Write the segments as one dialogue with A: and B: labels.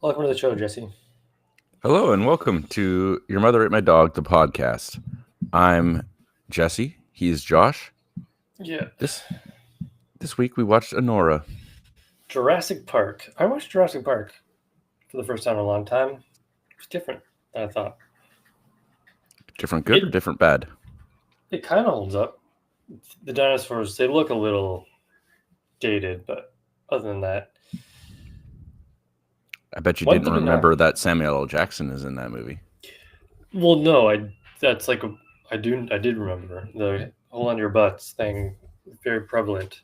A: Welcome to the show, Jesse.
B: Hello and welcome to Your Mother Ate My Dog, the podcast. I'm Jesse. He's Josh.
A: Yeah,
B: This this week we watched Anora.
A: Jurassic Park. I watched Jurassic Park for the first time in a long time. It was different than I thought.
B: Different good or
A: It
B: different bad?
A: it kind of holds up. The dinosaurs they look a little dated, but other than that,
B: I bet you
A: one
B: didn't
A: thirty nine.
B: remember that Samuel L. Jackson is in that movie.
A: Well, no, I that's like I did remember the hole on your butts thing. Very prevalent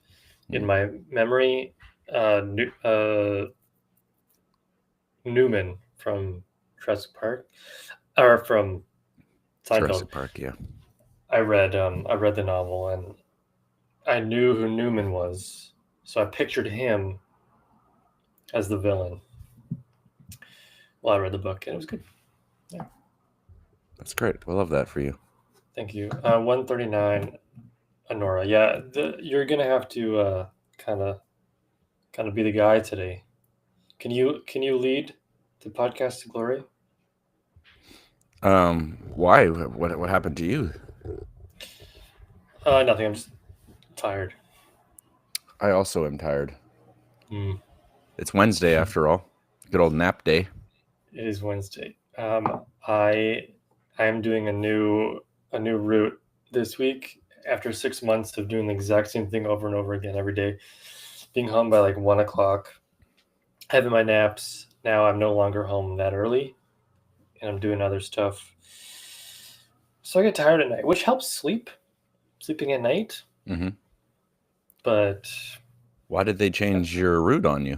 A: in
B: Hmm.
A: my memory. Newman from Jurassic Park or from Seinfeld.
B: Jurassic Park, yeah.
A: I read the novel and I knew who Newman was, so I pictured him as the villain while I read the book, and it was good. Yeah,
B: That's great. I love that for you.
A: thank you. 139, Honora. Yeah, you're gonna have to kind of kind of be the guy today. Can you lead the podcast to glory?
B: Why? What happened to you?
A: Nothing. I'm just tired.
B: I also am tired.
A: Mm,
B: It's Wednesday after all. Good old nap day.
A: it is Wednesday. I am doing a new route this week after 6 months of doing the exact same thing over and over again every day. Being home by like 1 o'clock, having my naps. Now I'm no longer home that early, and I'm doing other stuff. So I get tired at night, which helps sleeping at night.
B: Hmm.
A: But
B: Why did they change your route on you?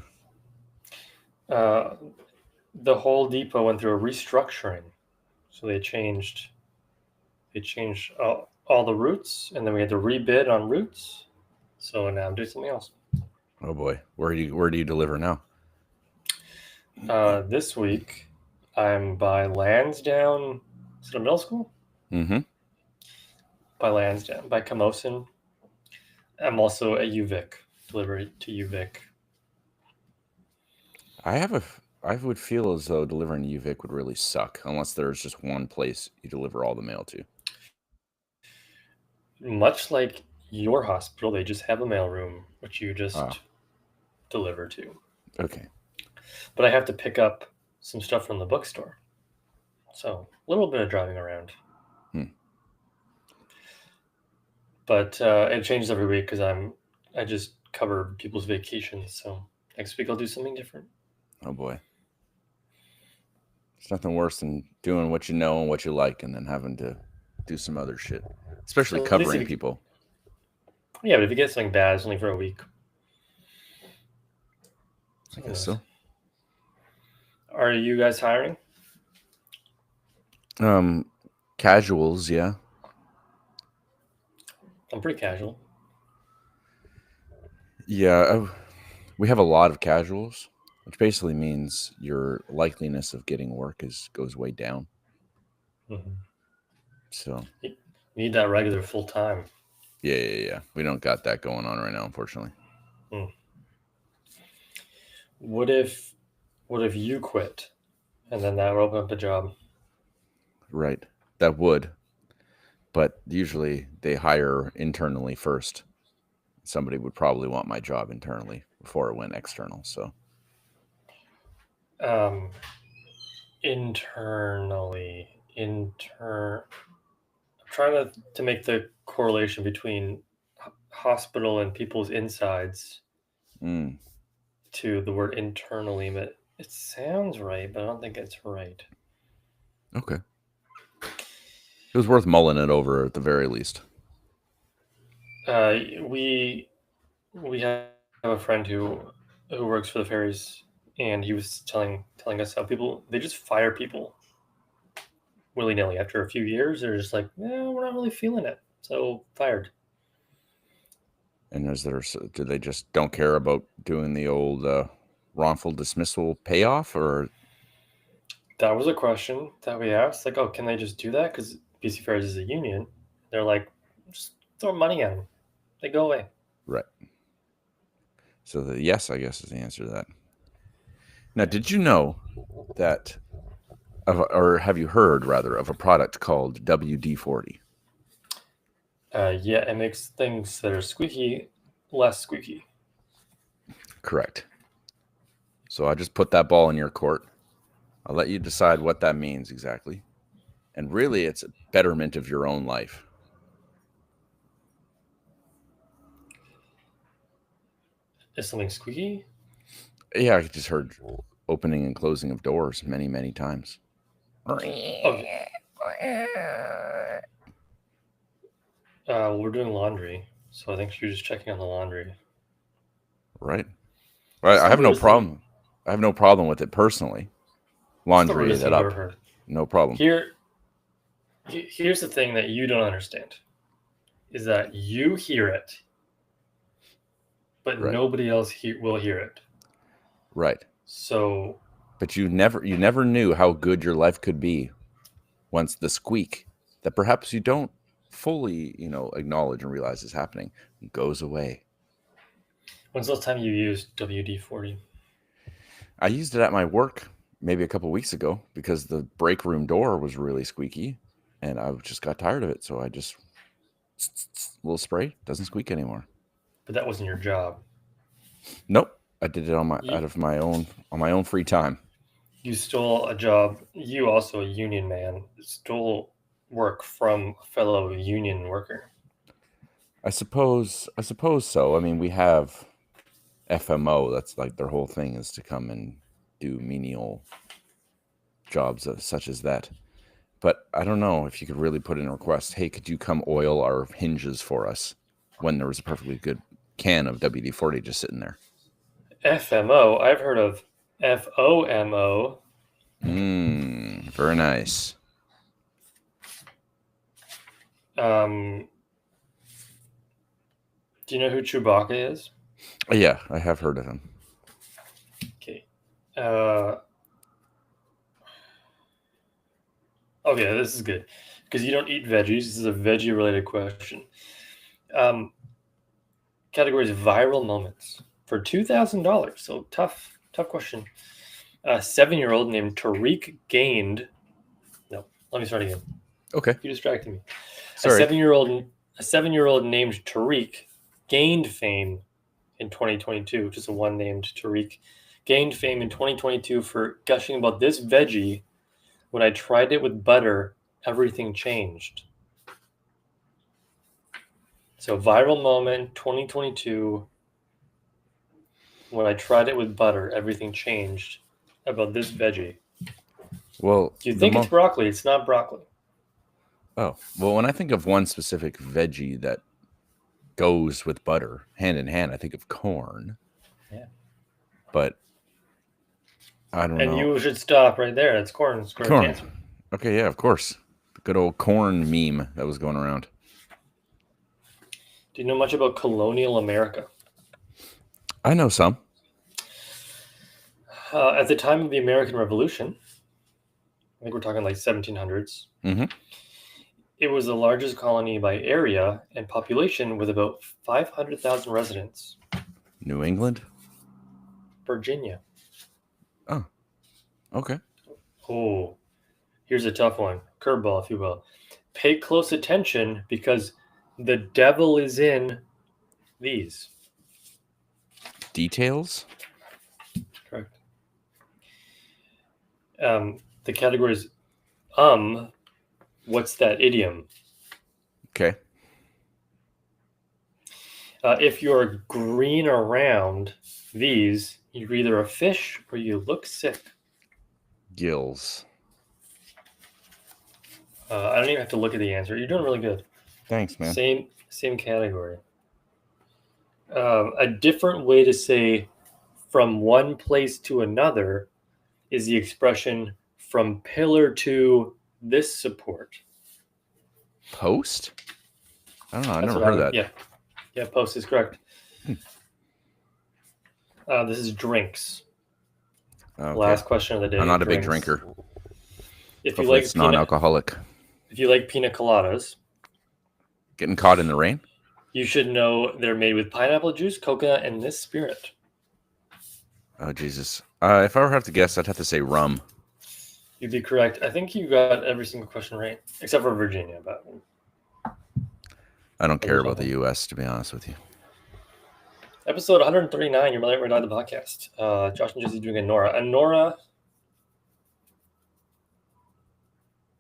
A: uh, the whole depot went through a restructuring, so they changed all the routes, and then we had to rebid on routes. So now I'm doing something else.
B: Oh boy, where do you deliver now?
A: This week I'm by Lansdowne. Is it a middle school?
B: Mm-hmm.
A: By Lansdowne, by Camosun. I'm also at UVic, delivery to UVic.
B: I would feel as though delivering to UVic would really suck unless there's just one place you deliver all the mail to.
A: Much like your hospital, they just have a mailroom, which you
B: Ah,
A: just deliver to.
B: okay.
A: But I have to pick up some stuff from the bookstore. So a little bit of driving around.
B: Hmm.
A: But it changes every week because I just cover people's vacations. So next week I'll do something different.
B: Oh boy. There's nothing worse than doing what you know and what you like and then having to do some other shit. Especially
A: At least if
B: covering
A: you,
B: people.
A: yeah, but if you get something bad, it's only for a week.
B: I
A: So who
B: guess
A: knows?
B: so.
A: Are you guys hiring?
B: Um Casuals, yeah.
A: I'm pretty casual.
B: Yeah, we have a lot of casuals, which basically means your likeliness of getting work is goes way down.
A: Mm-hmm.
B: So,
A: You need that regular full time.
B: yeah. We don't got that going on right now, unfortunately.
A: Hmm. What if what if you quit and then that will open up a job?
B: Right. That would, but usually they hire internally first. Somebody would probably want my job internally before it went external. So,
A: Um, internally, I'm trying to make the correlation between hospital and people's insides
B: mm,
A: to the word internally, but it sounds right, but I don't think it's right.
B: okay. It was worth mulling it over at the very least.
A: Uh, we we have a friend who works for the ferries, and he was telling us how people they just fire people willy nilly after a few years. They're just like, yeah, we're not really feeling it, so fired.
B: And do they just don't care about doing the old wrongful dismissal payoff, or
A: That was a question that we asked. Like, oh, can they just do that? Because BC Ferries is a union. They're like, just throw money at them. They go away.
B: right? So the yes, I guess, is the answer to that. Now, did you know that, or have you heard rather, of a product called WD-40?
A: Yeah, it makes things that are squeaky less squeaky.
B: Correct. So I just put that ball in your court. I'll let you decide what that means exactly. And really, it's a betterment of your own life.
A: Is something squeaky?
B: Yeah, I just heard opening and closing of doors many, many times.
A: Okay. We're doing laundry, so I think you're just checking on the laundry.
B: Right.
A: What's
B: I
A: the
B: have no
A: rudest thing?
B: problem. I have no problem with it personally.
A: What's the
B: Laundry
A: rudest
B: that
A: thing you ever
B: up.
A: heard?
B: No problem.
A: Here's the thing that you don't understand is that you hear it, but
B: Right.
A: nobody else will hear it.
B: Right.
A: So,
B: But you never knew how good your life could be once the squeak that perhaps you don't fully, acknowledge and realize is happening goes away.
A: when's the last time you used WD-40?
B: I used it at my work maybe a couple weeks ago because the break room door was really squeaky and I just got tired of it. So I just little spray, doesn't squeak anymore.
A: But that wasn't your job.
B: Nope. I did it on
A: You,
B: my own free time.
A: you stole a job. You also a union man stole work from a fellow union worker.
B: I suppose so. I mean, we have FMO, that's like their whole thing is to come and do menial jobs such as that. But I don't know if you could really put in a request, hey, could you come oil our hinges for us, when there was a perfectly good can of WD-40 just sitting there.
A: FMO. I've heard of FOMO.
B: Very nice.
A: Do you know who Chewbacca is?
B: Yeah, I have heard of him.
A: Okay. Okay, this is good because you don't eat veggies. This is a veggie-related question. Categories viral moments for $2,000. So tough question. A 7-year-old named Tariq gained. No, let me start again.
B: Okay.
A: You distracted me.
B: Sorry.
A: A 7-year-old named Tariq gained fame in 2022. Just a one named Tariq gained fame in 2022 for gushing about this veggie. When I tried it with butter, everything changed. So viral moment 2022. When I tried it with butter, everything changed about this veggie.
B: Well,
A: Do you think it's broccoli? It's not broccoli.
B: Oh, well, when I think of one specific veggie that goes with butter hand in hand, I think of corn.
A: Yeah.
B: But I don't know.
A: And you should stop right there. That's corn. It's corn. Cancer.
B: Okay, yeah, of course. The good old corn meme that was going around.
A: Do you know much about colonial America?
B: I know some.
A: At the time of the American Revolution, I think we're talking like 1700s, it was the largest colony by area and population with about 500,000 residents.
B: New England?
A: Virginia.
B: Oh, okay.
A: Oh, here's a tough one. Curveball, if you will. Pay close attention because the devil is in these.
B: Details?
A: Correct. The category is what's that idiom?
B: Okay.
A: If you're green around these, you're either a fish or you look sick.
B: Gills.
A: I don't even have to look at the answer. You're doing really good.
B: Thanks, man.
A: Same category. A different way to say from one place to another is the expression from pillar to this support.
B: Post? I don't know. I never heard of that.
A: Yeah, post is correct. This is drinks. Okay. Last question of the day.
B: I'm not a big drinker.
A: If you like
B: it's non-alcoholic.
A: If you like pina coladas,
B: getting caught in the rain,
A: you should know they're made with pineapple juice, coconut, and this spirit.
B: Oh Jesus! If I were to have to guess, I'd have to say rum.
A: You'd be correct. I think you got every single question right, except for Virginia. But
B: I don't care
A: there's
B: about the
A: nothing.
B: U.S. to be honest with you.
A: Episode 139, Your Mother Ever Died, the podcast. Josh and Jesse doing Anora. Anora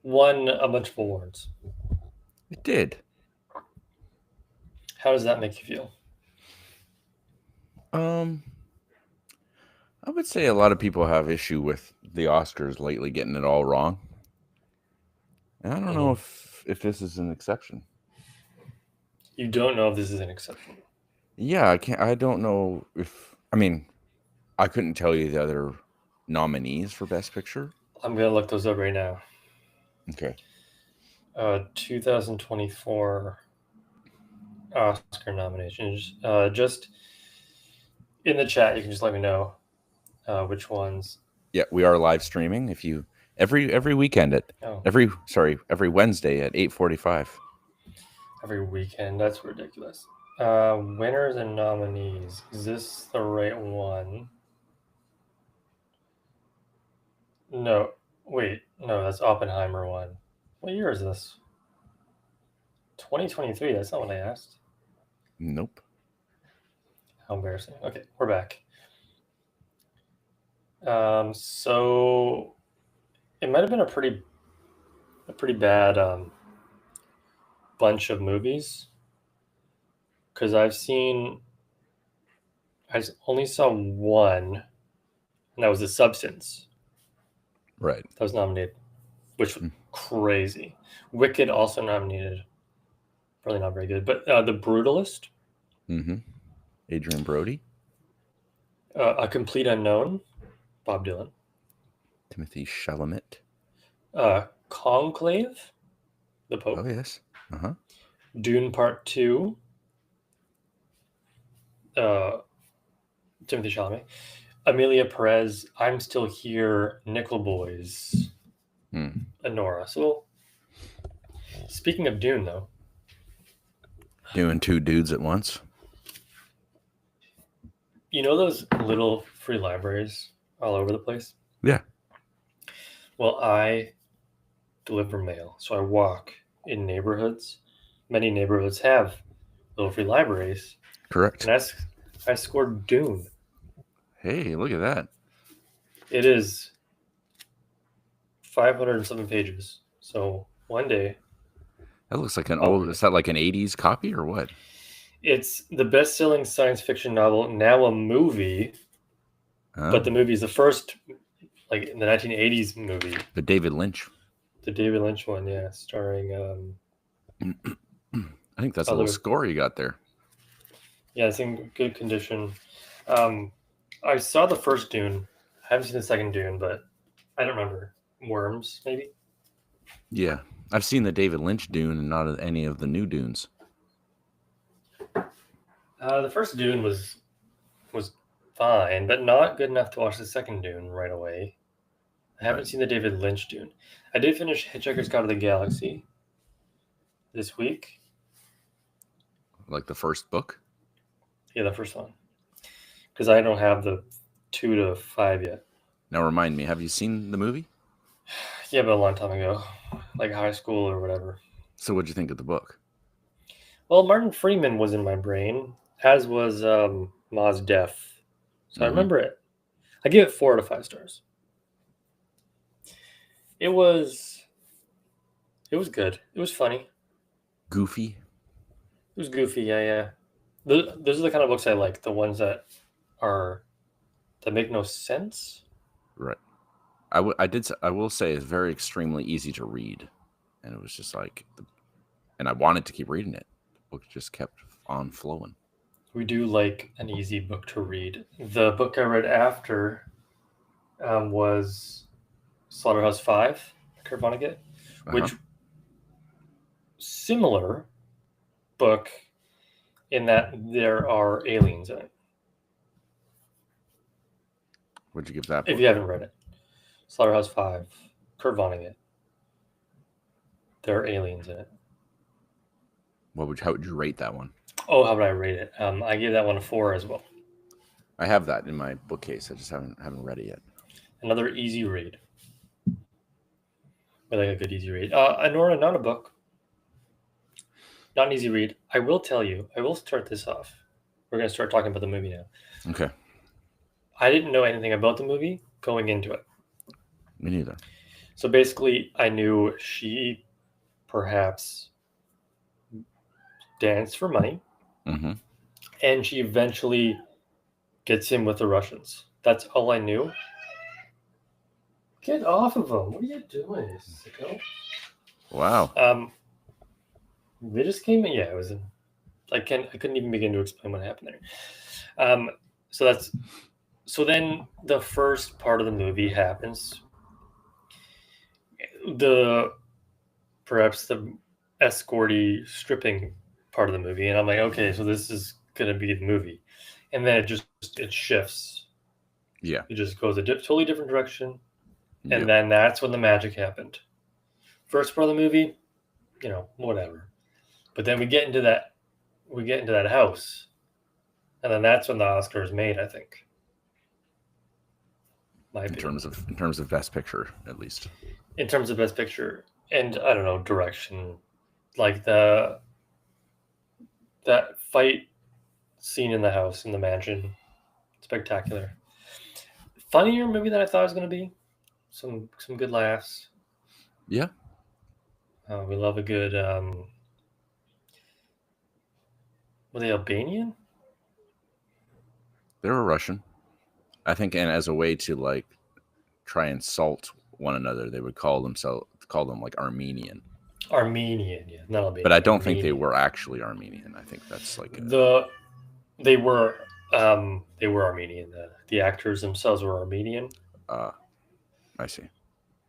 A: won a bunch of awards.
B: It did.
A: How does that make you feel?
B: I would say a lot of people have issue with the Oscars lately getting it all wrong, and I don't know if this is an exception.
A: You don't know if this is an exception.
B: Yeah, I don't know if. I mean, I couldn't tell you the other nominees for Best Picture.
A: I'm gonna look those up right now.
B: Okay.
A: 2024 Oscar nominations. Just in the chat, you can just let me know which ones.
B: Yeah, we are live streaming. If you every weekend at every Wednesday at 8:45.
A: Every weekend. That's ridiculous. Winners and nominees. Is this the right one? No. Wait. No, that's Oppenheimer one. What year is this? 2023. That's not what I asked.
B: Nope.
A: How embarrassing. Okay, we're back. So it might have been a pretty bad bunch of movies, because I only saw one, and that was The Substance.
B: Right.
A: That was nominated, which was crazy. Wicked also nominated. Probably not very good, but The Brutalist.
B: Mm-hmm. Adrian Brody.
A: A Complete Unknown. Bob Dylan.
B: Timothy Chalamet.
A: Conclave. The Pope.
B: Oh yes. Uh-huh.
A: Dune Part 2. Timothy Chalamet. Amelia Perez. I'm Still Here. Nickel Boys. Anora. So, speaking of Dune, though.
B: Doing two dudes at once.
A: You know those little free libraries all over the place?
B: Yeah.
A: Well, I deliver mail, so I walk in neighborhoods. Many neighborhoods have little free libraries.
B: Correct.
A: And I scored Dune.
B: Hey, look at that.
A: It is 507 pages. So one day.
B: That looks like an old. Is that like an 80s copy or what?
A: It's the best-selling science fiction novel, now a movie. But the movie is the first, like in the 1980s movie.
B: The David Lynch.
A: The David Lynch one, yeah, starring.
B: I think that's a little score you got there.
A: Yeah, it's in good condition. I saw the first Dune. I haven't seen the second Dune, but I don't remember. Worms, maybe?
B: Yeah. I've seen the David Lynch Dune and not any of the new Dunes.
A: The first Dune was fine, but not good enough to watch the second Dune right away. I haven't seen the David Lynch Dune. I did finish Hitchhiker's Guide to the Galaxy this week.
B: Like the first book?
A: Yeah, the first one. Because I don't have the 2 to 5 yet.
B: Now remind me, have you seen the movie?
A: Yeah, but a long time ago. Like high school or whatever.
B: So what'd you think of the book?
A: Well, Martin Freeman was in my brain, as was Mos Def. So I remember it. I give it 4 out of 5 stars. It was good. It was funny.
B: Goofy?
A: It was goofy, yeah. Those are the kind of books I like, the ones that make no sense.
B: Right. I will say it's very extremely easy to read. And it was just like, and I wanted to keep reading it. The book just kept on flowing.
A: We do like an easy book to read. The book I read after was Slaughterhouse-5, Kurt Vonnegut, which similar book in that there are aliens in it.
B: What'd you give that book?
A: If you haven't read it. Slaughterhouse-5, Kurt Vonnegut. There are aliens in it.
B: How would you rate that one?
A: Oh, how would I rate it? I gave that one a 4 as well.
B: I have that in my bookcase. I just haven't read it yet.
A: Another easy read. I like a good easy read. Nora, not a book. Not an easy read. I will tell you, I will start this off. We're going to start talking about the movie now.
B: Okay.
A: I didn't know anything about the movie going into it.
B: Me neither.
A: So basically, I knew she perhaps danced for money,
B: Mm-hmm.
A: and she eventually gets in with the Russians. That's all I knew. Get off of them! What are you doing, sicko?
B: Wow.
A: They just came in. Yeah, it was. I couldn't even begin to explain what happened there. So then the first part of the movie happens. Perhaps the escorty stripping part of the movie, and I'm like, okay, so this is gonna be the movie, and then it shifts.
B: Yeah.
A: It just goes a totally different direction, and
B: Yep.
A: then that's when the magic happened. First part of the movie, whatever, but then we get into that house, and then that's when the Oscar is made, I think.
B: In terms of best picture, at least.
A: In terms of best picture, and I don't know, direction, like that fight scene in the house in the mansion, spectacular. Funnier movie than I thought it was going to be. Some good laughs.
B: Yeah.
A: We love a good. Were they Albanian?
B: They were Russian, I think, and as a way to like try and salt one another, they would call them like Armenian.
A: Armenian, yeah, not Albanian.
B: But I don't think they were actually Armenian. I think that's like
A: they were Armenian. The actors themselves were Armenian.
B: I see.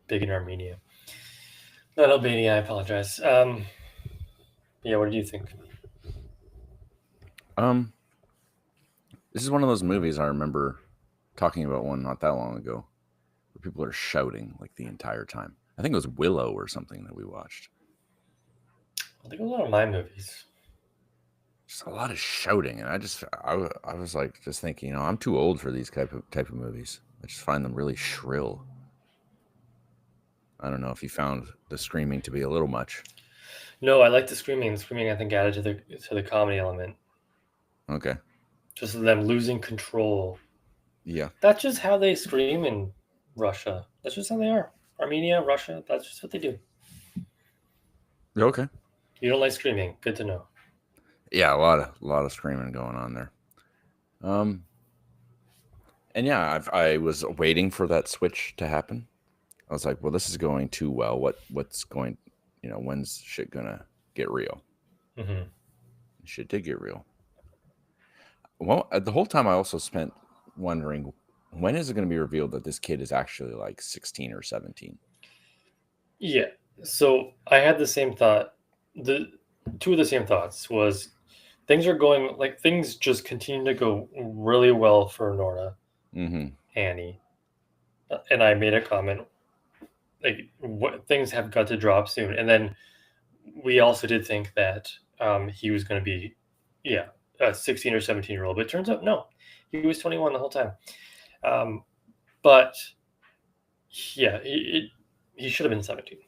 A: Big in Armenia. Not Albania, I apologize. Yeah, what do you think?
B: This is one of those movies I remember talking about one not that long ago where people are shouting like the entire time. I think it was Willow or something that we watched.
A: I think a lot of my movies.
B: Just a lot of shouting, and I was like just thinking, I'm too old for these type of movies. I just find them really shrill. I don't know if you found the screaming to be a little much.
A: No, I like the screaming. The screaming, I think, added to the comedy element.
B: Okay.
A: Just them losing control.
B: Yeah.
A: That's just how they scream in Russia. That's just how they are. Armenia, Russia, that's just what they do.
B: Okay.
A: You don't like screaming. Good to know.
B: Yeah, a lot of screaming going on there. And yeah, I was waiting for that switch to happen. I was like, well, this is going too well. What's going, when's shit gonna get real?
A: Mm-hmm.
B: Shit did get real. Well, the whole time I also spent wondering, when is it going to be revealed that this kid is actually like 16 or 17?
A: Yeah. So I had the same thought. The two of the same thoughts was things just continue to go really well for Nora, Annie, and I made a comment like things have got to drop soon, and then we also did think that he was going to be a 16 or 17-year-old, but it turns out no, he was 21 the whole time. But yeah, he should have been 17.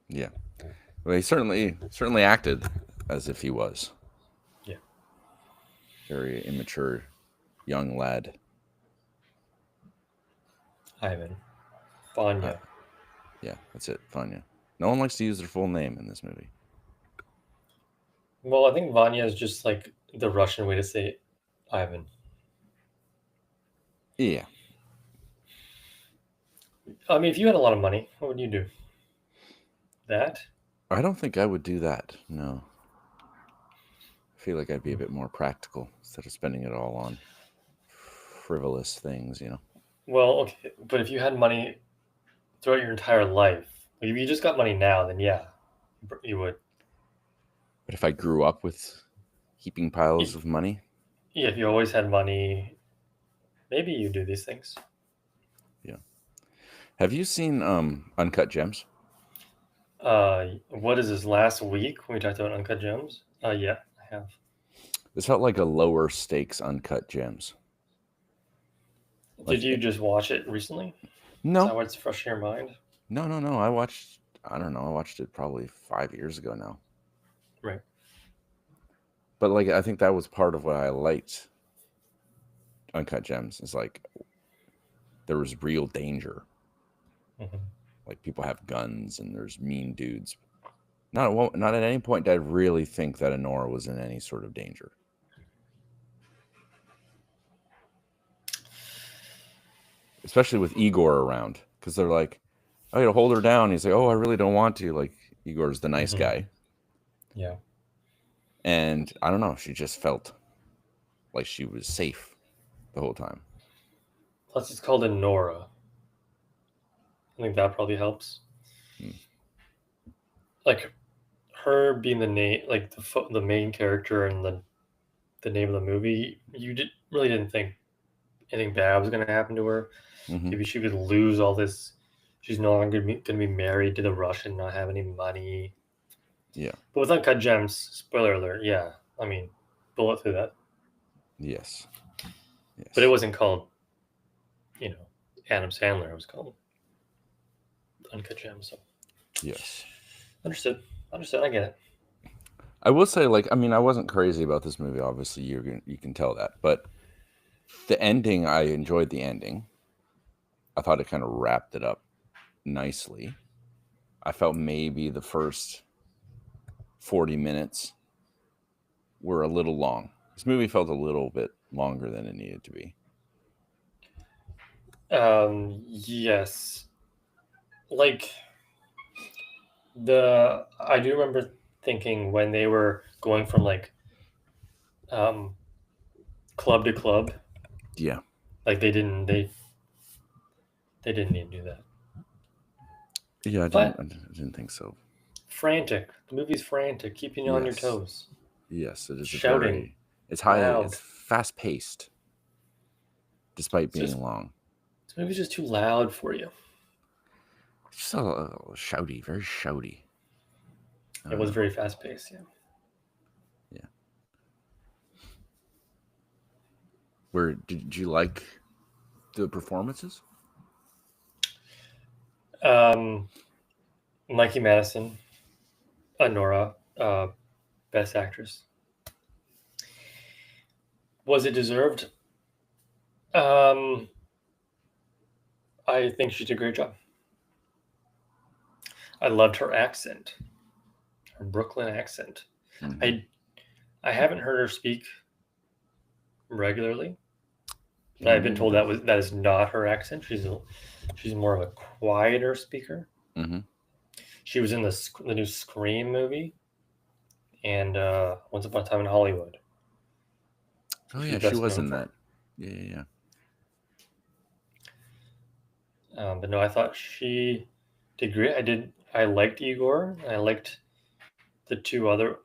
B: Yeah, well, he certainly acted as if he was.
A: Yeah,
B: very immature young lad.
A: Ivan, Vanya.
B: Yeah, that's it, Vanya. No one likes to use their full name in this movie.
A: Well, I think Vanya is just like the Russian way to say Ivan.
B: Yeah.
A: I mean, if you had a lot of money, what would you do? That?
B: I don't think I would do that. No. I feel like I'd be a bit more practical instead of spending it all on frivolous things,
A: Well, okay, but if you had money throughout your entire life, if you just got money now, then yeah, you would.
B: But if I grew up with heaping piles of money?
A: Yeah, if you always had money, maybe you do these things.
B: Yeah. Have you seen Uncut Gems?
A: What is this, last week when we talked about Uncut Gems? Yeah, I have.
B: This felt like a lower stakes Uncut Gems.
A: Did you just watch it recently? Is
B: No,
A: that why it's fresh in your mind?
B: no. I don't know. I watched it probably 5 years ago now.
A: Right.
B: But like, I think that was part of what I liked Uncut Gems. Is like there was real danger.
A: Mm-hmm.
B: Like people have guns and there's mean dudes. Not at any point did I really think that Honora was in any sort of danger. Especially with Igor around, because they're like, "Oh, you to hold her down." He's like, "Oh, I really don't want to." Like Igor's the nice guy,
A: Yeah.
B: and I don't know. She just felt like she was safe the whole time.
A: Plus, it's called Honora. I think that probably helps. Like her being the name, like the main character and the name of the movie, you really didn't think anything bad was going to happen to her. Maybe she could lose all this. She's no longer going to be married to the Russian, not have any money.
B: Yeah.
A: But with Uncut Gems, spoiler alert, yeah. I mean, bullet through that.
B: Yes.
A: But it wasn't called, Adam Sandler. It was called Uncut Gems. So.
B: Yes.
A: Understood. I get it.
B: I will say, like, I mean, I wasn't crazy about this movie. Obviously, you can tell that, but the ending, I enjoyed the ending. I thought it kind of wrapped it up nicely. I felt maybe the first 40 minutes were a little long. This movie felt a little bit longer than it needed to be.
A: Yes. Like I do remember thinking when they were going from like club to club.
B: Yeah.
A: Like they didn't need to do that.
B: Yeah, I didn't think so.
A: Frantic. The movie's frantic, keeping you on your toes.
B: Yes, it is
A: shouting.
B: It's high.
A: Loud.
B: It's fast paced, despite being long.
A: This movie's just too loud for you.
B: It's just shouty, very shouty.
A: It was very fast paced. Yeah.
B: Yeah. Where did you like the performances?
A: Mikey Madison, Nora, Best Actress. Was it deserved? I think she did a great job. I loved her accent, her Brooklyn accent. Mm-hmm. I haven't heard her speak regularly, but I've been told that is not her accent. She's more of a quieter speaker.
B: Mm-hmm.
A: She was in the new Scream movie and Once Upon a Time in Hollywood.
B: Oh yeah, she was in that. Yeah.
A: But no, I thought she did great. I liked Igor. I liked the two other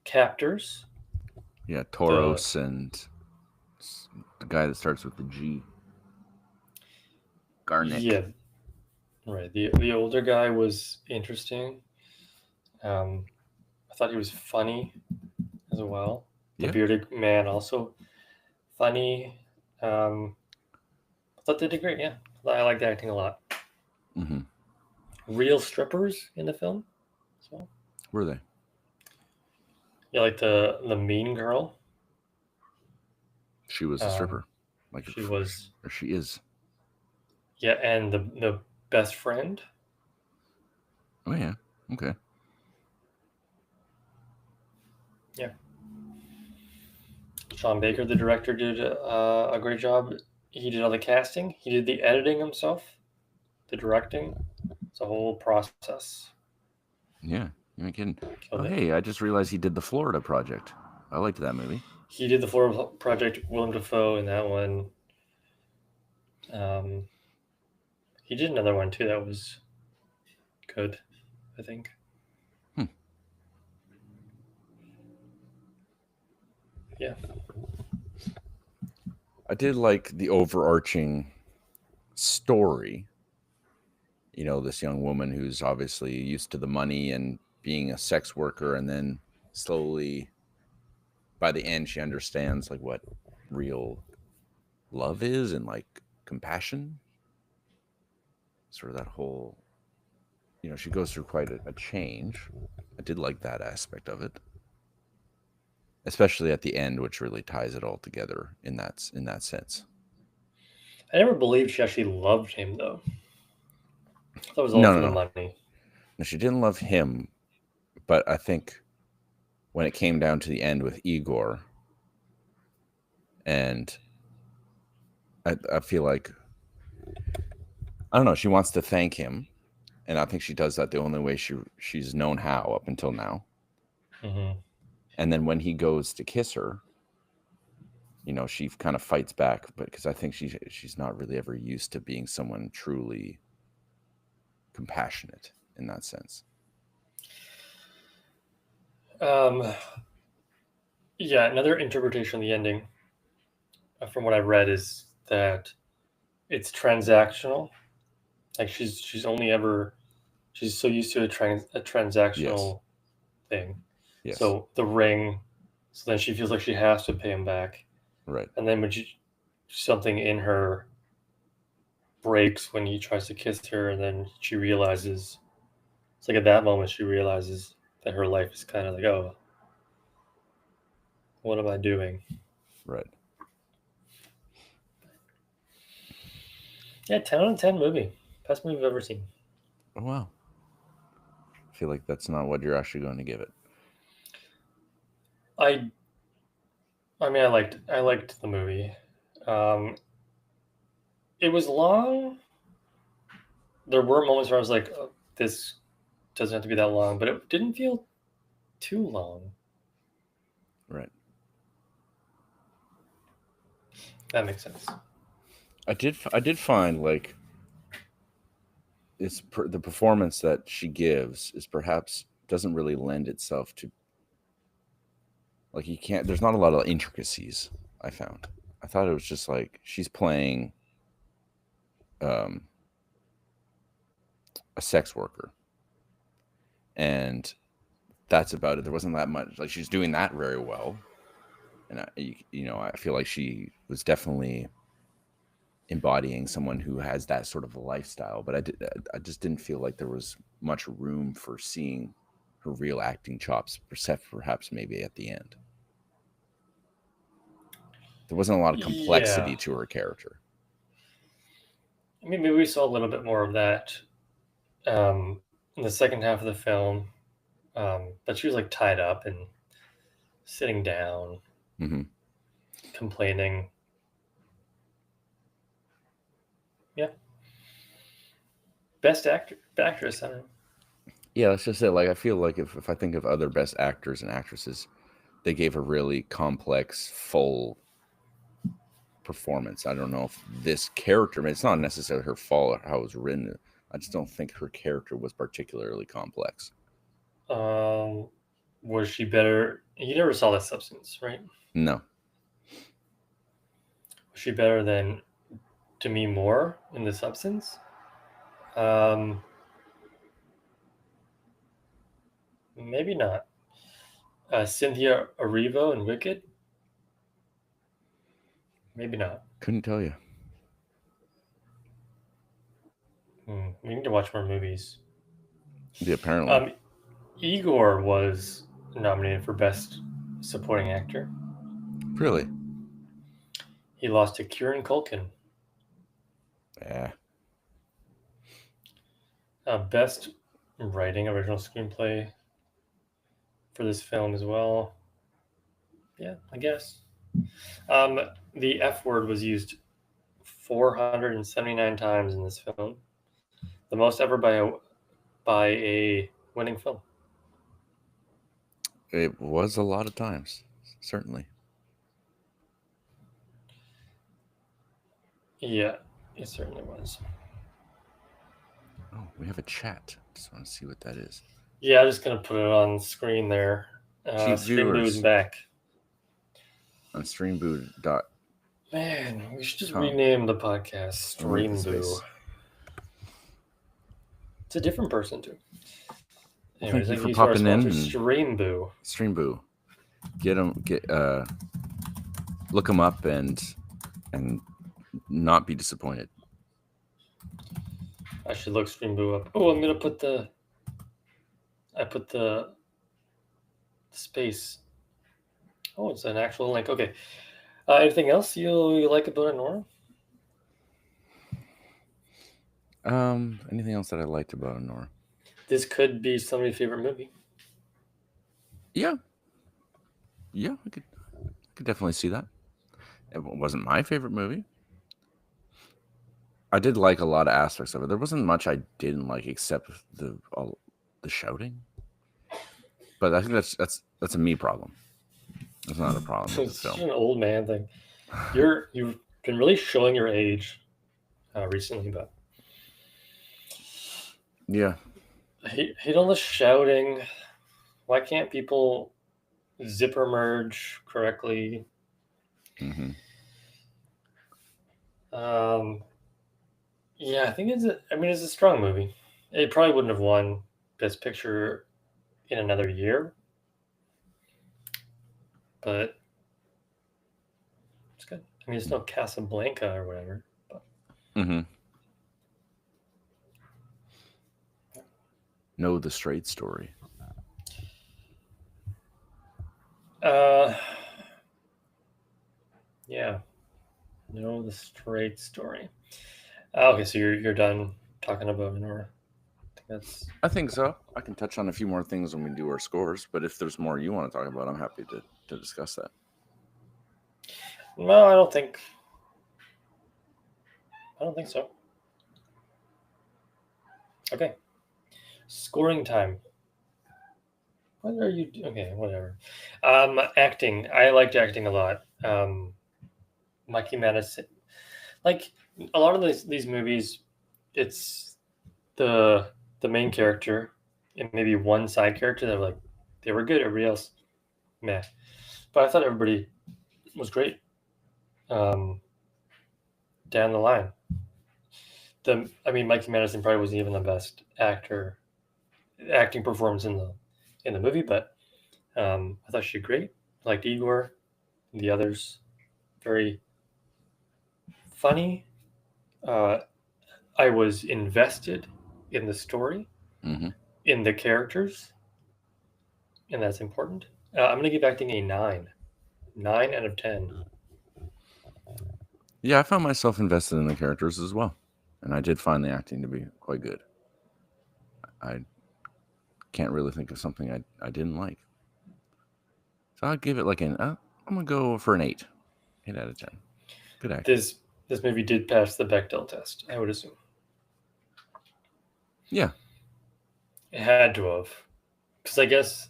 A: captors.
B: Yeah, Toros and the guy that starts with the G. Garnet.
A: Yeah, right. The older guy was interesting. I thought he was funny as well. The bearded man also funny. I thought they did great. Yeah, I liked the acting a lot.
B: Mm-hmm.
A: Real strippers in the film as well.
B: Were they?
A: Yeah, like the mean girl.
B: She was a stripper.
A: She was.
B: Or she is.
A: Yeah, and the best friend.
B: Oh yeah. Okay.
A: Yeah. Sean Baker, the director, did a great job. He did all the casting. He did the editing himself, the directing. It's a whole process.
B: Yeah, you're kidding. Hey, I just realized he did the Florida Project. I liked that movie.
A: He did the Florida Project, Willem Dafoe in that one. He did another one too that was good, I think. Yeah.
B: I did like the overarching story. You know, this young woman who's obviously used to the money and being a sex worker, and then slowly, by the end, she understands like what real love is and like compassion. Sort of that whole, she goes through quite a change. I did like that aspect of it, especially at the end, which really ties it all together in that sense.
A: I never believed she actually loved him, though. That was all
B: No,
A: for
B: no,
A: the
B: no.
A: money.
B: No, she didn't love him, but I think when it came down to the end with Igor, and I feel like, I don't know, she wants to thank him, and I think she does that the only way she's known how up until now.
A: Mm-hmm.
B: And then when he goes to kiss her, she kind of fights back, but because I think she's not really ever used to being someone truly compassionate in that sense.
A: Yeah, another interpretation of the ending, from what I've read, is that it's transactional. Like she's so used to a transactional thing.
B: Yes.
A: So the ring, so then she feels like she has to pay him back.
B: Right.
A: And then when something in her breaks when he tries to kiss her, and then she realizes, it's like at that moment she realizes that her life is kind of like, oh, what am I doing?
B: Right.
A: Yeah, 10 out of 10 movie. Best movie I've ever seen.
B: Oh, wow. I feel like that's not what you're actually going to give it.
A: I mean, I liked the movie. It was long. There were moments where I was like, oh, this doesn't have to be that long, but it didn't feel too long.
B: Right.
A: That makes sense.
B: I did find like the performance that she gives is perhaps doesn't really lend itself to, like, there's not a lot of intricacies. I thought it was just like she's playing a sex worker, and that's about it. There wasn't that much, like, she's doing that very well, and I feel like she was definitely embodying someone who has that sort of a lifestyle, but I just didn't feel like there was much room for seeing her real acting chops, except perhaps maybe at the end. There wasn't a lot of complexity to her character.
A: I mean, maybe we saw a little bit more of that in the second half of the film, but she was like tied up and sitting down, complaining. Yeah. Best actress, I don't know.
B: Yeah, let's just say, like, I feel like if I think of other best actors and actresses, they gave a really complex, full performance. I don't know if this character, I mean, it's not necessarily her fault or how it was written. I just don't think her character was particularly complex.
A: Was she better? You never saw The Substance, right?
B: No.
A: Was she better than Demi Moore in The Substance? Maybe not. Cynthia Erivo in Wicked? Maybe not.
B: Couldn't tell you.
A: We need to watch more movies.
B: Yeah, apparently.
A: Igor was nominated for Best Supporting Actor.
B: Really?
A: He lost to Kieran Culkin.
B: Yeah.
A: Best Writing, Original Screenplay for this film as well. Yeah, I guess. The F word was used 479 times in this film, the most ever by a winning film.
B: It was a lot of times, certainly.
A: Yeah, it certainly was.
B: Oh, we have a chat. Just want to see what that is.
A: Yeah, I'm just going to put it on screen there. Stream Boo is back.
B: On streamboo.
A: Man, we should just rename the podcast Stream Boo. It's a different person, too.
B: Anyways, thank you for popping in.
A: Stream Boo.
B: Stream Boo. Look them up and not be disappointed.
A: I should look Scream Boo up. Oh, I'm gonna put the. I put the space. Oh, it's an actual link. Okay. Anything else you like about it, Nora?
B: Anything else that I liked about Anora?
A: This could be somebody's favorite movie.
B: Yeah, I could definitely see that. It wasn't my favorite movie. I did like a lot of aspects of it. There wasn't much I didn't like except the shouting. But I think that's a me problem. That's not a problem with the
A: It's such
B: film.
A: an old man thing. You've been really showing your age recently, but
B: Yeah.
A: hate all the shouting. Why can't people zipper merge correctly?
B: Mm-hmm.
A: Yeah, I think it's a strong movie. It probably wouldn't have won Best Picture in another year, but it's good. I mean, it's no Casablanca or whatever. But.
B: Mm-hmm. No, The Straight Story.
A: Yeah. No, The Straight Story. Okay, so you're done talking about Nora.
B: I think so. I can touch on a few more things when we do our scores, but if there's more you want to talk about, I'm happy to discuss that.
A: No, I don't think so. Okay. Scoring time. What are you okay, whatever. Acting. I liked acting a lot. Mikey Madison. Like a lot of these movies, it's the main character and maybe one side character that they were good, everybody else meh. But I thought everybody was great. Down the line. Mikey Madison probably wasn't even the best acting performance in the movie, but I thought she did great. I liked Igor, the others, very funny. I was invested in the story,
B: Mm-hmm.
A: in the characters, and that's important. I'm going to give acting a 9 out of 10.
B: Yeah, I found myself invested in the characters as well, and I did find the acting to be quite good. I can't really think of something I didn't like. So I'd give it like I'm gonna go for an 8 out of 10. Good acting.
A: This movie did pass the Bechdel test, I would assume.
B: Yeah.
A: It had to have. Because I guess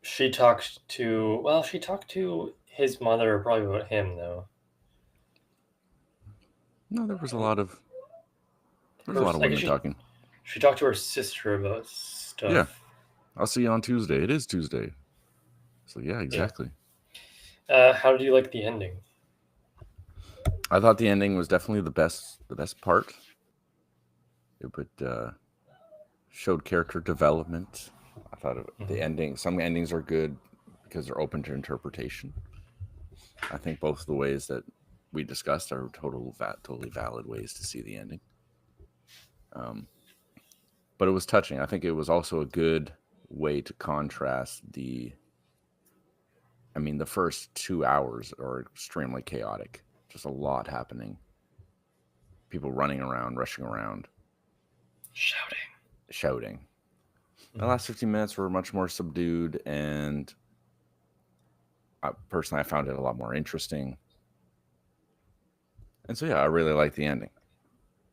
A: she talked to his mother probably about him, though.
B: No, there was a lot of
A: I
B: women
A: guess
B: talking.
A: she talked to her sister about stuff.
B: Yeah. I'll see you on Tuesday. It is Tuesday. So yeah, exactly.
A: Yeah. How did you like the ending?
B: I thought the ending was definitely the best part. It showed character development. I thought the ending. Some endings are good because they're open to interpretation. I think both of the ways that we discussed are totally valid ways to see the ending. But it was touching. I think it was also a good way to contrast the first 2 hours are extremely chaotic. Just a lot happening. People running around, rushing around. Shouting. The last 15 minutes were much more subdued, and personally, I found it a lot more interesting. And so, yeah, I really like the ending.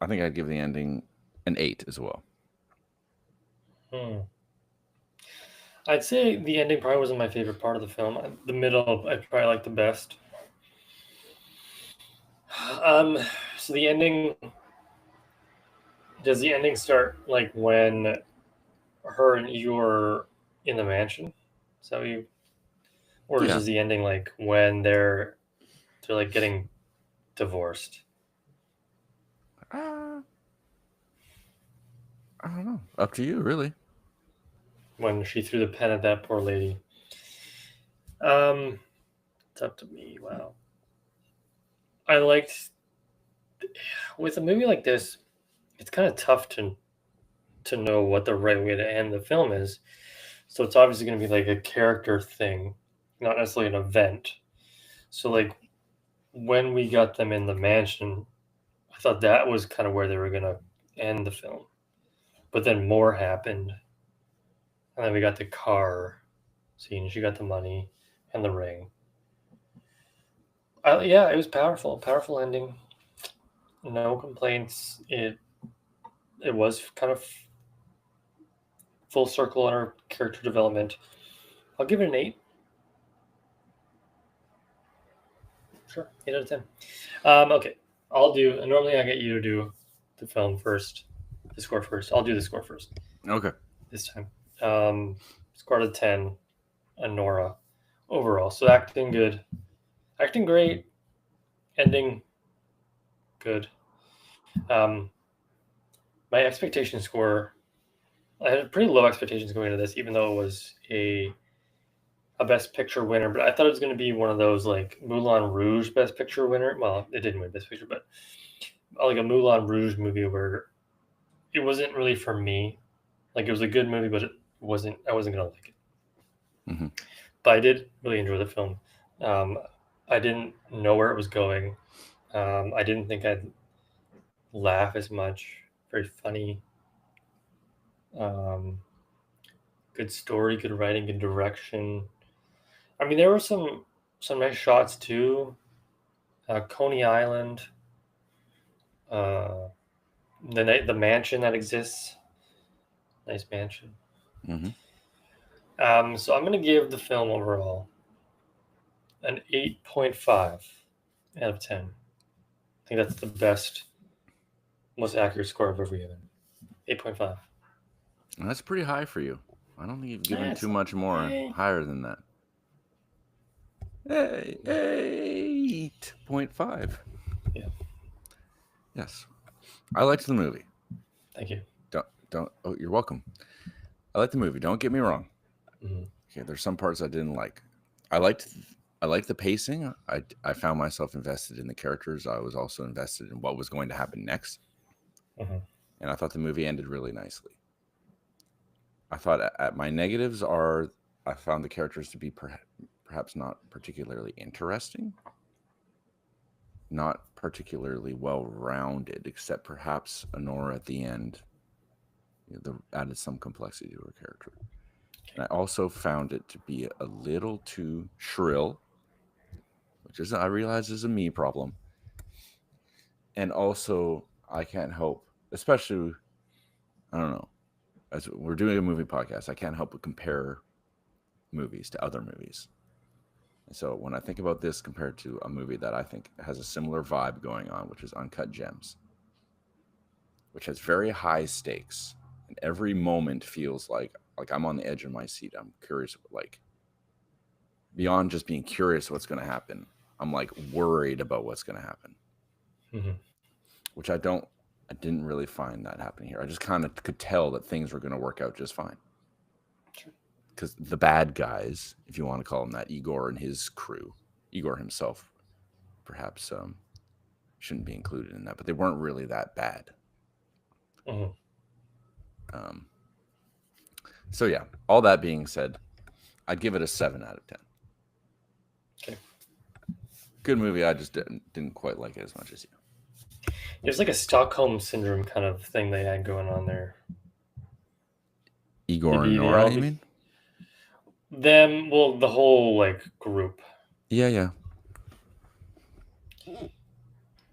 B: I think I'd give the ending an 8 as well.
A: I'd say the ending probably wasn't my favorite part of the film. The middle, I probably like the best. So the ending. Does the ending start like when her and Igor are in the mansion? Is that what you? Or is the ending like when they're like getting divorced?
B: I don't know. Up to you, really.
A: When she threw the pen at that poor lady. It's up to me. Wow. I liked with a movie like this, it's kind of tough to know what the right way to end the film is. So it's obviously going to be like a character thing, not necessarily an event. So like when we got them in the mansion, I thought that was kind of where they were going to end the film. But then more happened, and then we got the car scene. She got the money and the ring. Yeah, it was powerful, powerful ending. No complaints. It was kind of full circle on her character development. I'll give it an 8. Sure, 8 out of 10. Okay, I'll do. And normally, I get you to do the film first, the score first. I'll do the score first
B: Okay.
A: this time. Score out of 10, Nora overall. So acting good, acting great, ending good. My expectation score, I had pretty low expectations going into this, even though it was a Best Picture winner. But I thought it was going to be one of those like Moulin Rouge Best Picture winner. Well, it didn't win Best Picture, but like a Moulin Rouge movie where it wasn't really for me. Like it was a good movie, but it wasn't. I wasn't gonna like it.
B: Mm-hmm.
A: But I did really enjoy the film. I didn't know where it was going. I didn't think I'd laugh as much. Very funny. Good story, good writing, good direction. I mean, there were some nice shots too. Coney Island, uh, the mansion that exists, nice mansion.
B: Mm-hmm.
A: So I'm gonna give the film overall an 8.5 out of 10. I think that's the best, most accurate score I've ever given. 8.5.
B: That's pretty high for you. I don't think you've given
A: That's
B: too much more higher than that. Hey, 8.5.
A: Yeah.
B: Yes. I liked the movie.
A: Thank you.
B: Don't. Oh, you're welcome. I liked the movie. Don't get me wrong.
A: Mm-hmm.
B: Okay, there's some parts I didn't like. I liked the pacing. I found myself invested in the characters. I was also invested in what was going to happen next.
A: Mm-hmm.
B: And I thought the movie ended really nicely. I thought at my negatives are I found the characters to be perhaps not particularly interesting, not particularly well-rounded, except perhaps Honora at the end added some complexity to her character. And I also found it to be a little too shrill, which is, I realize, is a me problem. And also, I can't help, especially, I don't know, as we're doing a movie podcast, I can't help but compare movies to other movies. And so when I think about this compared to a movie that I think has a similar vibe going on, which is Uncut Gems, which has very high stakes, and every moment feels like I'm on the edge of my seat. I'm curious, like beyond just being curious what's going to happen, I'm like worried about what's going to happen.
A: Mm-hmm.
B: Which I didn't really find that happening here. I just kind of could tell that things were going to work out just fine. Because the bad guys, if you want to call them that, Igor and his crew, Igor himself, perhaps shouldn't be included in that, but they weren't really that bad.
A: Mm-hmm.
B: So yeah, all that being said, I'd give it a 7 out of 10.
A: Okay.
B: Good movie. I just didn't quite like it as much as you.
A: There's like a Stockholm syndrome kind of thing they had going on there.
B: Igor and Nora, you mean?
A: Them, well, the whole like group.
B: Yeah.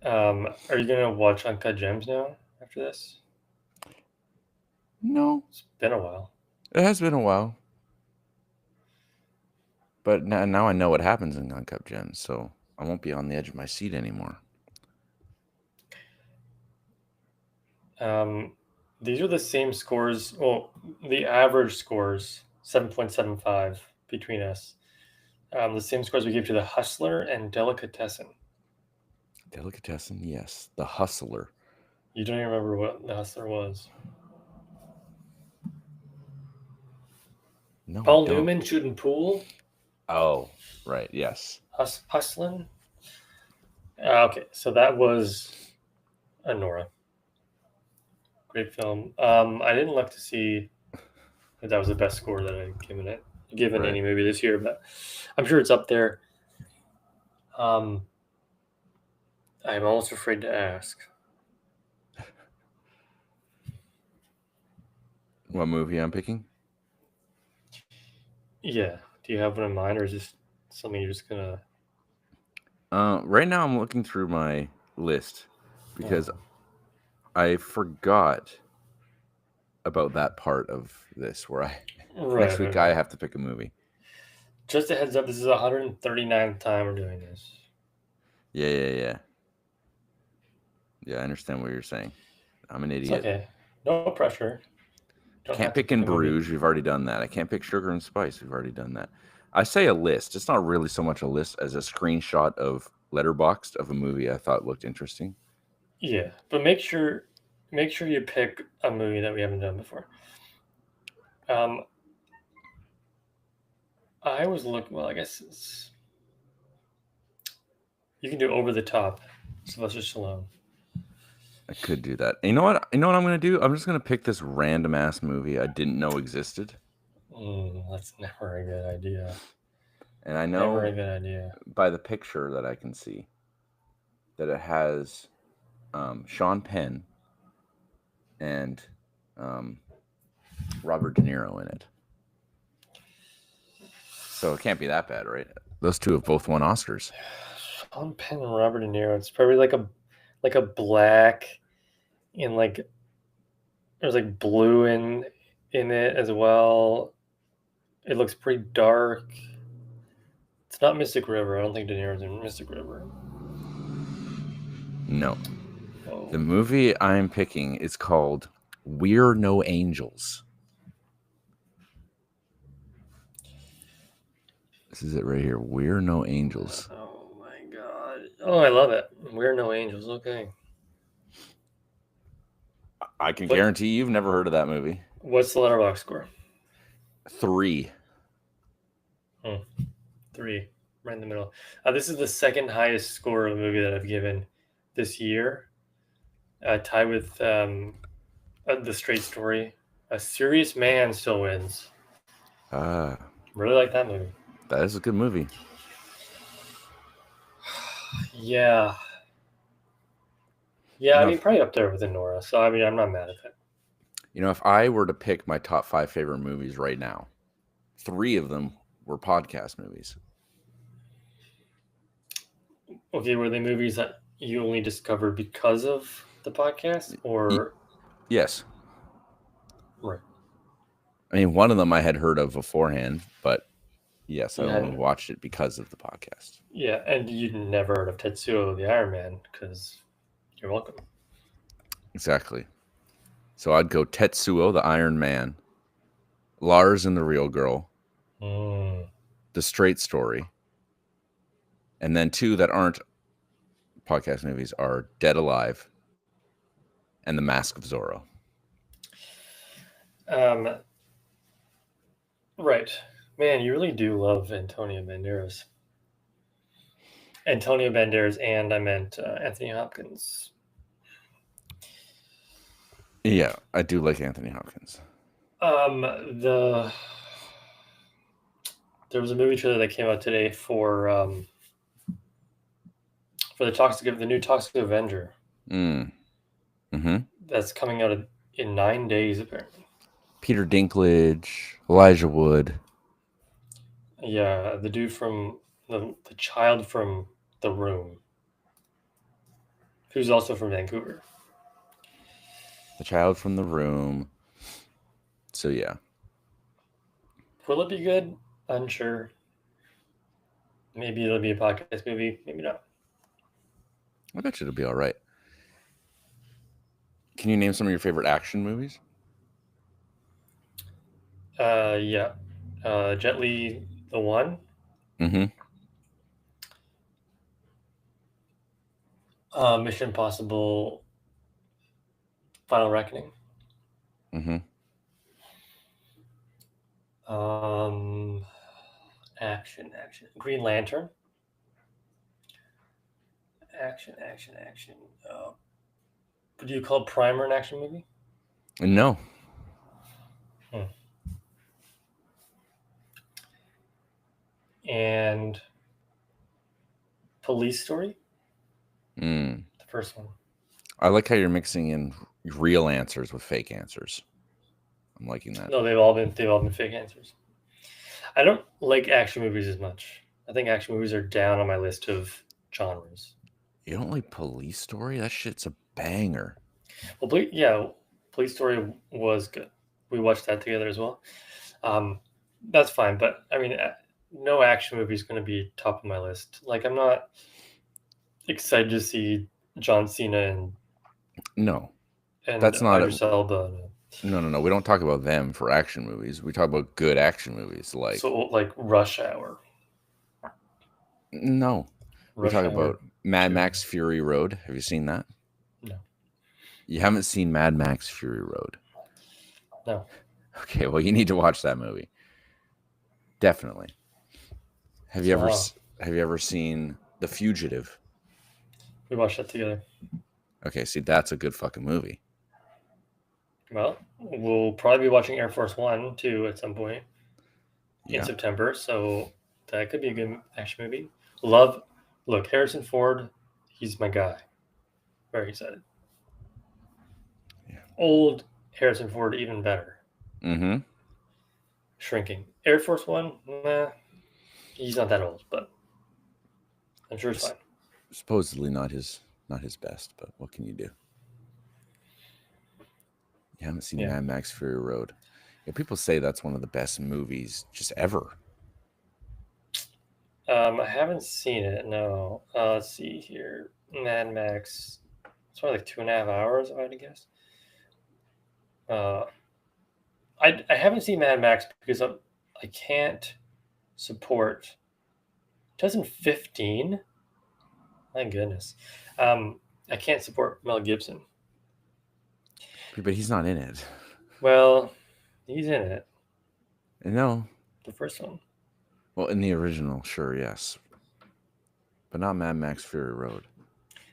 A: Are you gonna watch Uncut Gems now after this?
B: No.
A: It's been a while.
B: It has been a while. But now I know what happens in Uncut Gems, so I won't be on the edge of my seat anymore.
A: These are the same scores. Well, the average scores 7.75 between us. The same scores we gave to The Hustler and Delicatessen.
B: Delicatessen, yes. The Hustler.
A: You don't even remember what The Hustler was?
B: No.
A: Paul Newman shooting pool.
B: Oh, right. Yes.
A: Hustling. Okay, so that was Anora. Great film. I didn't look to see if that was the best score that I've given
B: Right.
A: any movie this year, but I'm sure it's up there. I'm almost afraid to ask.
B: What movie I'm picking?
A: Yeah. Do you have one in mind, or is this something you're just gonna?
B: Right now I'm looking through my list because
A: Oh,
B: I forgot about that part of this where next week I
A: right.
B: have to pick a movie.
A: Just a heads up. This is the 139th time we're doing this.
B: Yeah. Yeah, I understand what you're saying. I'm an
A: It's
B: idiot.
A: okay. No pressure.
B: I
A: Don't
B: can't
A: have to
B: pick
A: pick
B: In
A: a movie.
B: Bruges. We've already done that. I can't pick Sugar and Spice. We've already done that. I say a list. It's not really so much a list as a screenshot of Letterboxd of a movie I thought looked interesting.
A: Yeah, but make sure you pick a movie that we haven't done before. Um, I was looking. Well, I guess you can do Over the Top, Sylvester Stallone.
B: I could do that. You know what? You know what I'm gonna do? I'm just gonna pick this random ass movie I didn't know existed.
A: That's never a good idea.
B: And I
A: Never a
B: know
A: good idea.
B: by the picture that I can see that it has Sean Penn and um, Robert De Niro in it. So it can't be that bad, right? Those two have both won Oscars.
A: Sean Penn and Robert De Niro. It's probably like a black and like there's like blue in it as well. It looks pretty dark. It's not Mystic River. I don't think De Niro's in Mystic River.
B: No.
A: Oh.
B: The movie I'm picking is called We're No Angels. This is it right here. We're No Angels.
A: Oh my god. Oh, I love it. We're No Angels. Okay.
B: I can
A: What
B: guarantee you've never heard of that movie.
A: what's the letterbox score?
B: 3.
A: 3. Right in the middle. This is the second highest score of a movie that I've given this year. Tied with The Straight Story. A Serious Man still wins. Really like that movie.
B: That is a good movie.
A: Yeah. Yeah, I mean, probably up there with Nora. So, I mean, I'm not mad at it.
B: You know, if I were to pick my top 5 favorite movies right now, 3 of them were podcast movies.
A: Okay, were they movies that you only discovered because of the podcast? Or.
B: Yes.
A: Right.
B: I mean, one of them I had heard of beforehand, but yes, I
A: You
B: only
A: hadn't.
B: watched it because of the podcast.
A: Yeah, and you'd never heard of Tetsuo the Iron Man because you're welcome.
B: Exactly. So I'd go Tetsuo the Iron Man, Lars and the Real Girl, The Straight Story, and then 2 that aren't podcast movies are Dead Alive and The Mask of Zorro.
A: Right. Man, you really do love Antonio Banderas. Antonio Banderas, and I meant Anthony Hopkins.
B: Yeah, I do like Anthony Hopkins.
A: There was a movie trailer that came out today for the new Toxic Avenger. That's coming out in 9 days apparently.
B: Peter Dinklage, Elijah Wood.
A: Yeah, the dude from the child from The Room, who's also from Vancouver.
B: The child from The Room. So yeah.
A: Will it be good? Unsure. Maybe it'll be a podcast movie. Maybe not.
B: I bet you it'll be all right. Can you name some of your favorite action movies?
A: Yeah. Jet Li, The One. Mission Impossible, Final Reckoning. Action. Green Lantern. Action. Do you call Primer an action movie?
B: No.
A: And Police Story?
B: Mm.
A: The first one.
B: I like how you're mixing in real answers with fake answers. I'm liking that.
A: No, they've all been fake answers. I don't like action movies as much. I think action movies are down on my list of genres.
B: You don't like Police Story? That shit's a banger.
A: Well, Police Story was good. We watched that together as well. That's fine, but I mean, no action movie is going to be top of my list. Like, I'm not excited to see John Cena and
B: that's not
A: Idris Elba.
B: No. We don't talk about them for action movies. We talk about good action movies, like
A: Rush Hour.
B: No, we talk about Mad Max Fury Road. Have you seen that?
A: No.
B: You haven't seen Mad Max Fury Road?
A: No.
B: Okay, well, you need to watch that movie. Definitely. Have you ever seen The Fugitive?
A: We watched that together.
B: Okay, see, that's a good fucking movie.
A: Well, we'll probably be watching Air Force One too at some point in September, so that could be a good action movie. Look, Harrison Ford, he's my guy. Very excited.
B: Yeah.
A: Old Harrison Ford, even better.
B: Mm-hmm.
A: Shrinking. Air Force One, nah, he's not that old, but I'm sure it's fine.
B: Supposedly not his best, but what can you do? You haven't seen Mad Max Fury Road. Yeah, people say that's one of the best movies just ever.
A: I haven't seen it, no. Let's see here. Mad Max. It's probably like 2.5 hours, I'd guess. I haven't seen Mad Max because I can't support 2015. My goodness. I can't support Mel Gibson.
B: But he's not in it.
A: Well, he's in it.
B: No.
A: The first one.
B: Well, in the original, sure, yes. But not Mad Max Fury Road.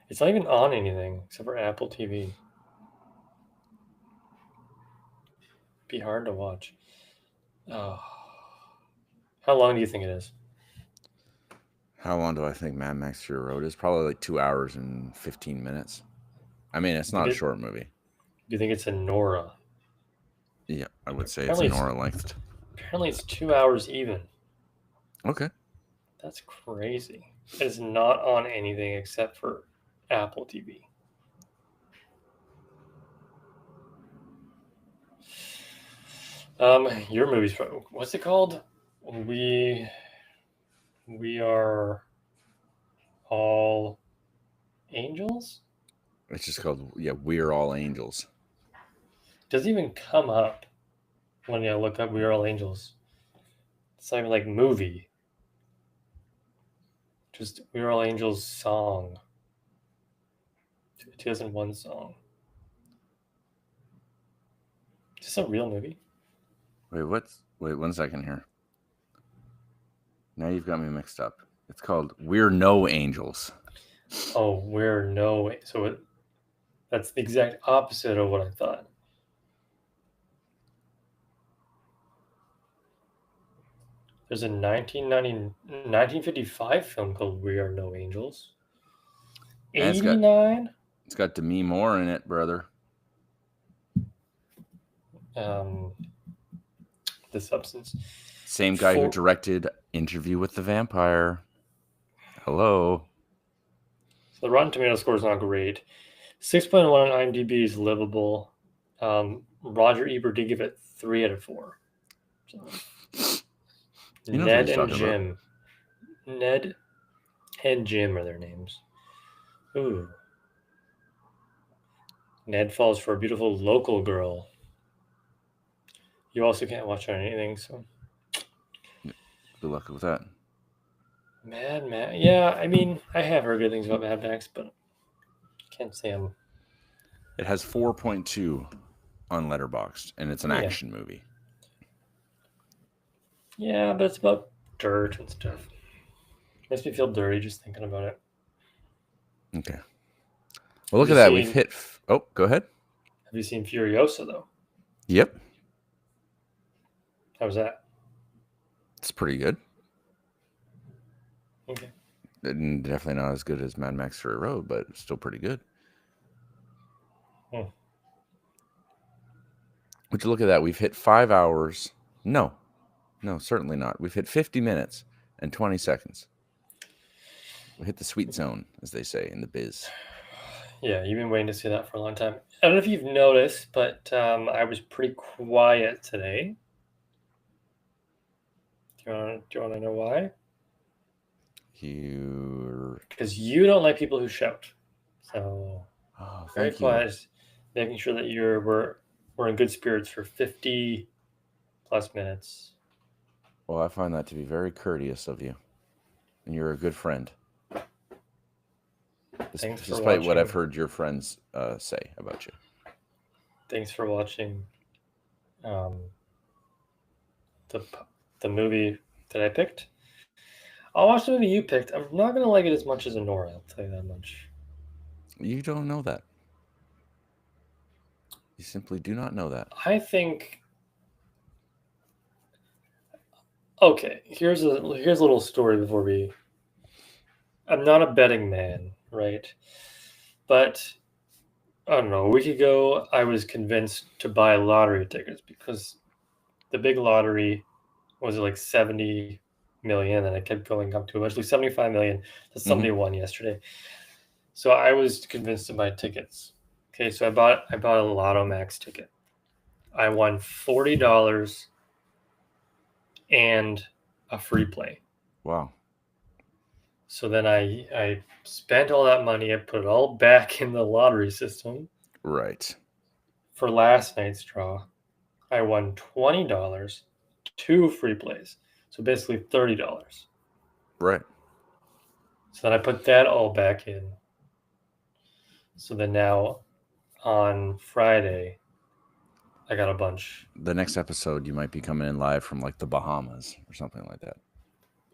A: It's not even on anything except for Apple TV. Be hard to watch. Oh. How long do you think it is?
B: How long do I think Mad Max Fury Road is? Probably like 2 hours and 15 minutes. I mean, it's not a short movie.
A: Do you think it's a Nora?
B: Yeah, I would say it's a Nora length.
A: Apparently it's 2 hours even.
B: Okay.
A: That's crazy. It is not on anything except for Apple TV. Your movie's what's it called? We are all angels?
B: It's just called We're All Angels.
A: It doesn't even come up when you look up We're All Angels. It's not even like movie. Just We're All Angels song. 2001 song. Is this a real movie?
B: Wait, 1 second here. Now you've got me mixed up. It's called We're No Angels.
A: Oh, We're No. So that's the exact opposite of what I thought. There's a 1955 film called We Are No Angels. 89?
B: It's got Demi Moore in it, brother.
A: The Substance.
B: Same guy who directed Interview with the Vampire. Hello.
A: So the Rotten Tomatoes score is not great. 6.1 on IMDb is livable. Roger Ebert did give it 3 out of 4. So, Ned and Jim. About. Ned and Jim are their names. Ooh. Ned falls for a beautiful local girl. You also can't watch on anything, so.
B: Good luck with that.
A: Mad Max. Yeah, I mean, I have heard good things about Mad Max, but can't say I'm.
B: It has 4.2 on Letterboxd, and it's an action movie.
A: Yeah, but it's about dirt and stuff. Makes me feel dirty just thinking about it.
B: Okay. Well, look
A: Have
B: at
A: you
B: that. We've
A: seen-
B: hit. Oh, go ahead.
A: Have you seen Furiosa though?
B: Yep.
A: How was that?
B: It's pretty good.
A: Okay.
B: And definitely not as good as Mad Max Fury Road, but still pretty good.
A: Hmm.
B: Would you look at that? We've hit 5 hours. No, certainly not. We've hit 50 minutes and 20 seconds. We hit the sweet zone, as they say in the biz.
A: Yeah, you've been waiting to see that for a long time. I don't know if you've noticed, but I was pretty quiet today. Do you want to know why? Because you don't like people who shout. So very
B: Thank you.
A: quiet, making sure that we're in good spirits for 50 plus minutes.
B: Well, I find that to be very courteous of you, and you're a good friend.
A: Thanks for
B: Despite what
A: watching.
B: I've heard your friends say about you.
A: Thanks for watching the movie that I picked. I'll watch the movie you picked. I'm not going to like it as much as Anora, I'll tell you that much.
B: You don't know that. You simply do not know that.
A: I think... Okay, here's a little story before we... I'm not a betting man, right? But, I don't know, a week ago, I was convinced to buy lottery tickets because the big lottery was like 70 million, and it kept going up to eventually 75 million that somebody won yesterday. So I was convinced to buy tickets. Okay, so I bought a Lotto Max ticket. I won $40 and a free play.
B: Wow.
A: So then I spent all that money. I put it all back in the lottery system.
B: Right.
A: For last night's draw, I won $20, 2 free plays. So basically $30.
B: Right.
A: So then I put that all back in. So then now on Friday, I got a bunch.
B: The next episode, you might be coming in live from like the Bahamas or something like that.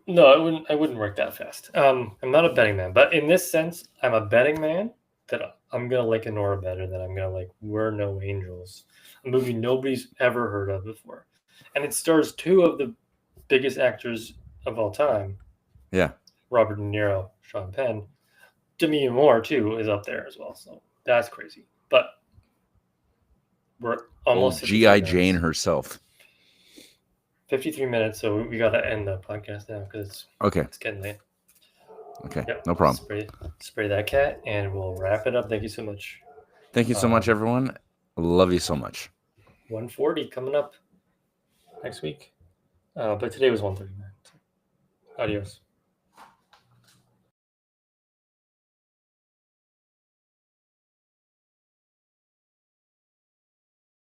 A: No, I wouldn't work that fast. I'm not a betting man, but in this sense, I'm a betting man that I'm gonna like Anora better than I'm gonna like We're No Angels, a movie nobody's ever heard of before, and it stars 2 of the biggest actors of all time.
B: Yeah.
A: Robert De Niro, Sean Penn, Demi Moore too is up there as well. So that's crazy. But we're almost
B: G.I. Jane herself.
A: 53 minutes, so we got to end the podcast now because it's getting late.
B: Okay, yep. No problem.
A: Spray that cat, and we'll wrap it up. Thank you so much.
B: Thank you so much, everyone. Love you so much.
A: 140 coming up next week. But today was 139. So adios.